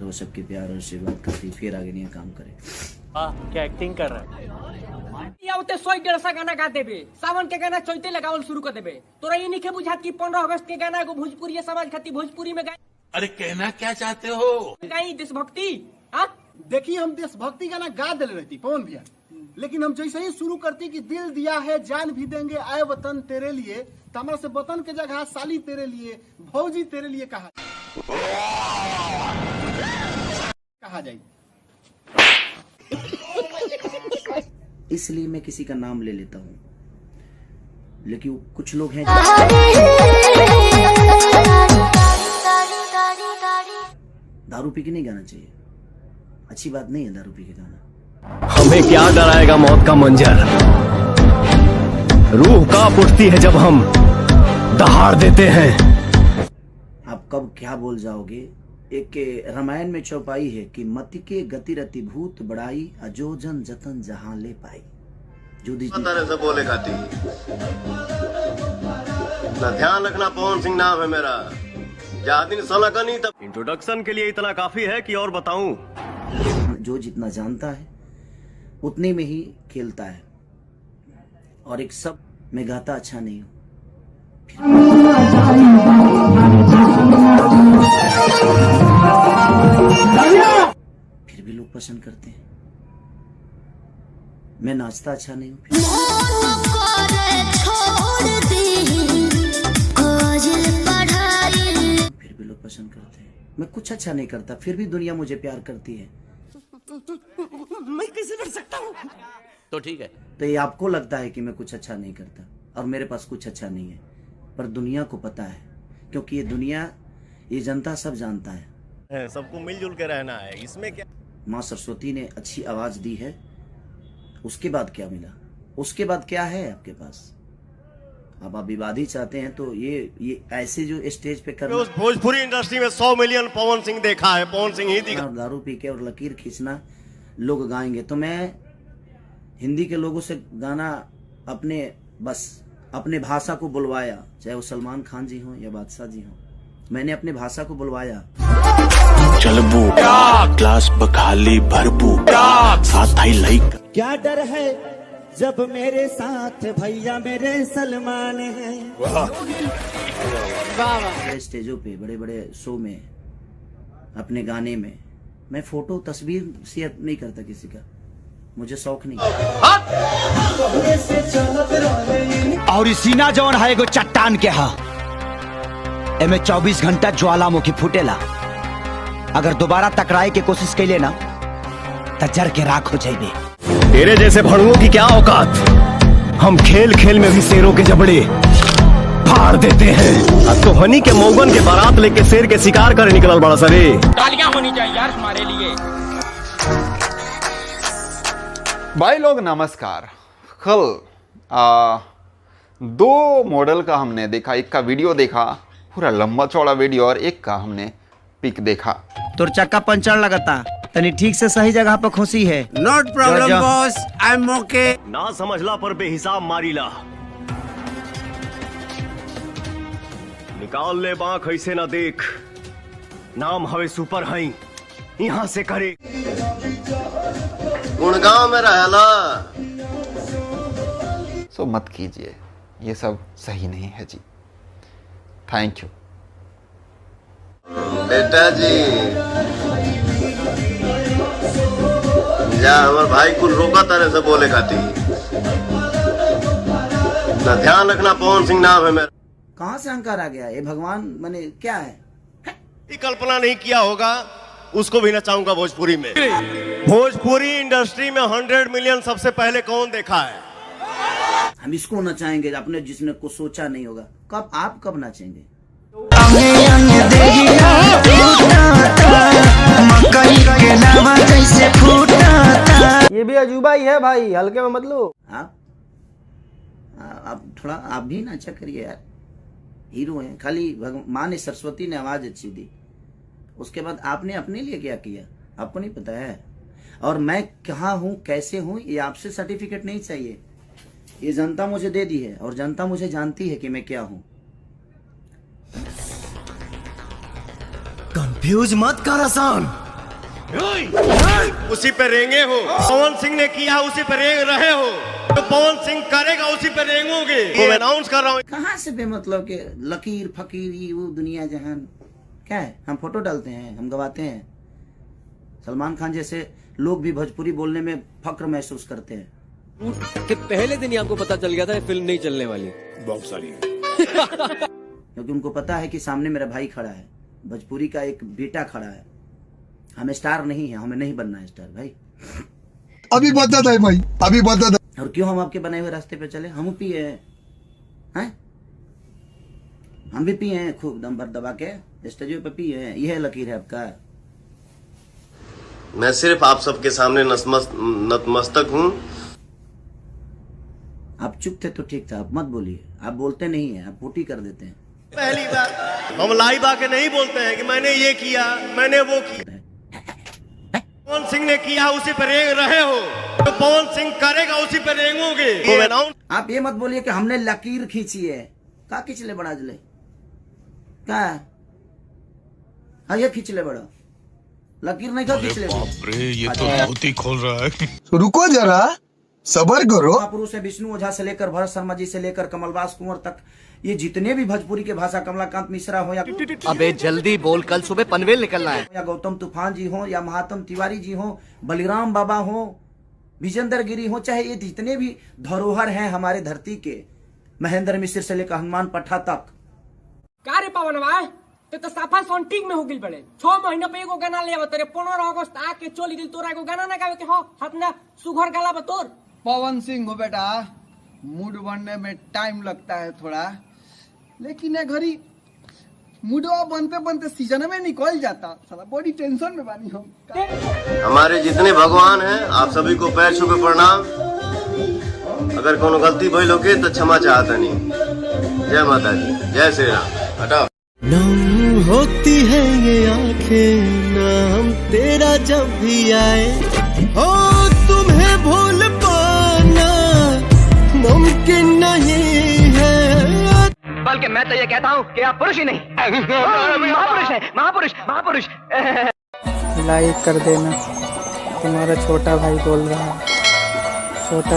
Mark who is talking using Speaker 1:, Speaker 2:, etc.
Speaker 1: वो सबके प्यार और आशीर्वाद करती फिर आगे नहीं काम करे।
Speaker 2: क्या एक्टिंग कर रहा है?
Speaker 3: या 100-150 गाना गा देबे, सावन के गाना चौथे लगावल शुरू कर देबे। तोरा ये नहीं बुझात कि 15 अगस्त के गाना एगो भोजपुरी समाज खातिर भोजपुरी में गाई।
Speaker 4: अरे कहना क्या चाहते हो?
Speaker 3: गाई देशभक्ति। हाँ
Speaker 5: देखिए, हम देशभक्ति गाना गा दिल रहती पवन भैया, लेकिन हम जैसे ही शुरू करती कि दिल दिया है जान भी देंगे आए वतन तेरे लिए, तो हमारा से वतन के जगह साली तेरे लिए, भौजी तेरे लिए कहा जाए।
Speaker 1: इसलिए मैं किसी का नाम ले लेता हूँ, लेकिन कुछ लोग हैं दारू पी के नहीं गाना चाहिए, अच्छी बात नहीं है दारू पी के गाना।
Speaker 2: हमें क्या डराएगा मौत का मंजर, रूह कांप उठती है जब हम दहाड़ देते हैं।
Speaker 1: आप कब क्या बोल जाओगे? एक रामायण में चौपाई है कि मति के गति रति भूत बड़ाई, अजो जन जतन जहां ले पाई। जो
Speaker 6: से बोले खाती ना ध्यान रखना, पवन सिंह नाम है मेरा। जादिन सलगनी तब
Speaker 2: इंट्रोडक्शन के लिए इतना काफी है कि और बताऊं?
Speaker 1: जो जितना जानता है उतने में ही खेलता है, और एक सब में गाता अच्छा नहीं हूं। फिर भी लोग पसंद करते हैं। मैं नाचता अच्छा नहीं हूँ, फिर भी लोग पसंद करते हैं। मैं कुछ अच्छा नहीं करता, फिर भी दुनिया मुझे प्यार करती है।
Speaker 3: मैं कैसे कर सकता हूँ?
Speaker 4: तो ठीक है।
Speaker 1: तो ये आपको लगता है कि मैं कुछ अच्छा नहीं करता और मेरे पास कुछ अच्छा नहीं है, पर दुनिया को पता है, क्योंकि ये दुनिया, ये जनता सब जानता है।
Speaker 2: सबको मिलजुल के रहना है, इसमें क्या?
Speaker 1: माँ सरस्वती ने अच्छी आवाज दी है, उसके बाद क्या मिला? उसके बाद क्या है आपके पास? अब आप विवादी चाहते हैं तो ये ऐसे जो स्टेज पे कर
Speaker 6: भोजपुरी इंडस्ट्री में 100 मिलियन पवन सिंह देखा है, पवन सिंह ही दिखा।
Speaker 1: दारू पी के और लकीर खींचना लोग गाएंगे, तो मैं हिंदी के लोगों से गाना अपने भाषा को बुलवाया, चाहे वो सलमान खान जी हो या बादशाह जी हो, मैंने अपने भाषा को बुलवाया।
Speaker 7: चलबू क्लास बखाली भरबू साथ ही लाइक।
Speaker 8: क्या डर है जब मेरे साथ भैया मेरे सलमान हैं।
Speaker 1: बड़े स्टेजों पे, बड़े बड़े शो में, अपने गाने में मैं फोटो तस्वीर शेयर नहीं करता किसी का, मुझे शौक नहीं।
Speaker 8: और सीना जौन है एगो चट्टान के हा, एमे 24 घंटा ज्वालामुखी फूटेला। अगर दोबारा टकराए के कोशिश कैले ना तो जर के राख हो जाइबे।
Speaker 2: तेरे जैसे भड़ुओं की क्या औकात, हम खेल खेल में भी शेरों के जबड़े फाड़ देते हैं। अब तो हनी के मौगन के बारात लेके शेर के शिकार कर निकलल बड़ा सरे।
Speaker 3: तालियां होनी चाहिए यार हमारे लिए।
Speaker 9: भाई लोग नमस्कार। कल 2 मॉडल का हमने देखा, एक का वीडियो देखा पूरा लंबा चौड़ा वीडियो, और एक का हमने पिक देखा।
Speaker 8: तोर चक्का पंचर लगता, तनी ठीक से सही जगह पर खुशी है।
Speaker 7: Not problem boss, I am okay.
Speaker 2: ना समझला पर बेहिसाब मारीला, निकाल ले बांख ऐसे ना देख, नाम हवे सुपर हाई, यहाँ से करे।
Speaker 6: गुड़गांव में रहला,
Speaker 9: सो मत कीजिए, ये सब सही नहीं है जी। थैंक यू
Speaker 6: बेटा जी। जा हमारे भाई को रोका तरह से बोले खाती ना, ध्यान रखना, पवन सिंह नाम है मेरा।
Speaker 1: कहाँ से अहंकार आ गया? ये भगवान माने क्या है?
Speaker 6: कल्पना नहीं किया होगा, उसको भी नचाऊंगा भोजपुरी में। भोजपुरी इंडस्ट्री में 100 मिलियन सबसे पहले कौन देखा है?
Speaker 1: हम इसको नचाएंगे अपने, जिसने कुछ सोचा नहीं होगा। आप कब नाचेंगे?
Speaker 3: ये भी अजूबा ही है भाई, हल्के में मत लो।
Speaker 1: आप थोड़ा आप भी नाचा करिए यार, हीरो हैं। खाली माँ ने, सरस्वती ने आवाज अच्छी दी, उसके बाद आपने अपने लिए क्या किया आपको नहीं पता है। और मैं कहाँ हूँ, कैसे हूँ, ये आपसे सर्टिफिकेट नहीं चाहिए, ये जनता मुझे दे दी है, और जनता मुझे जानती है कि मैं क्या हूँ।
Speaker 2: फ्यूज मत कर आसान।
Speaker 6: उसी पे रेंगे हो। पवन सिंह ने किया उसी पे रेंग रहे हो, तो पवन सिंह करेगा उसी पे रेंगोगे। मैं अनाउंस कर रहा हूँ।
Speaker 1: कहाँ से बेमतलब के लकीर फकीर ये वो दुनिया जहान क्या है? हम फोटो डालते हैं, हम गवाते हैं। सलमान खान जैसे लोग भी भोजपुरी बोलने में फक्र महसूस करते हैं
Speaker 10: कि पहले दिन ही आपको पता चल गया था ये फिल्म नहीं चलने वाली।
Speaker 7: बहुत सारी
Speaker 1: क्योंकि उनको पता है कि सामने मेरा भाई खड़ा है, भोजपुरी का एक बेटा खड़ा है। हमें स्टार नहीं है, हमें नहीं बनना है स्टार भाई।
Speaker 11: अभी बता दे भाई, अभी बता दे।
Speaker 1: और क्यों हम आपके बनाए हुए रास्ते पे चले? हम पिए हैं, हम भी पिए हैं खूब दम भर दबा के स्टेज पे पिए हैं। यह लकीर है आपका।
Speaker 6: मैं सिर्फ आप सबके सामने नतमस्तक हूँ।
Speaker 1: आप चुप थे तो ठीक था, आप मत बोलिए। आप बोलते नहीं है, आप पोटी कर देते हैं।
Speaker 6: पहली बार हम लाइव आके नहीं बोलते हैं कि मैंने ये किया, मैंने वो किया। पवन सिंह ने किया उसी पे रेंग रहे हो, तो पवन सिंह करेगा उसी पे रेंगोगे।
Speaker 1: आप ये मत बोलिए कि हमने लकीर खींची है। का खींच ले बड़ा जले का? हाँ ये खींच ले बड़ा लकीर नहीं का खींच ले।
Speaker 7: ये तो बहुत ही खोल रहा है।
Speaker 11: रुको जरा, सबर करो।
Speaker 1: महापुरुष है विष्णु ओझा से लेकर भरत शर्मा जी से लेकर कमलवास कुंवर तक, ये जितने भी भोजपुरी के भाषा, कमलाकांत मिश्रा हो या
Speaker 2: अबे जल्दी बोल, कल सुबह पनवेल निकलना है।
Speaker 1: या गौतम तूफान जी हो या महात्म तिवारी जी हो, बलिराम बाबा हो, विजेंद्र गिरी हो, चाहे ये जितने भी धरोहर हैं हमारे धरती के, महेंद्र मिश्र से लेकर हनुमान पट्टा तक।
Speaker 3: का रे पवन भाई तो साफा सॉन्टिंग में हो गई बड़े 6 महीना पे एगो गाना ले तेरे 15 अगस्त आके चली गई तोरा एगो गाना ना गावे के हो हतना सुघर गाला बतोर।
Speaker 5: पवन सिंह हो बेटा, मूड बनने में टाइम लगता है थोड़ा, लेकिन ये घड़ी मूडवा बनते बनते सीजन में निकल जाता। साला बड़ी टेंशन में बानी हम।
Speaker 6: हमारे जितने भगवान हैं आप सभी को पैर छू के प्रणाम। अगर कोनो गलती भइल होके तो क्षमा चाहता नहीं। जय माता दी, जय श्री राम। हटाओ।
Speaker 2: नम होती है ये आंखें, नाम तेरा जब भी आए, ओ तुम्हें भूल पाना मुमकिन नहीं है। बल्कि मैं तो ये कहता हूँ कि आप पुरुष ही नहीं महापुरुष है, महापुरुष महापुरुष।
Speaker 12: लाइक कर देना, तुम्हारा छोटा भाई बोल रहा है। छोटा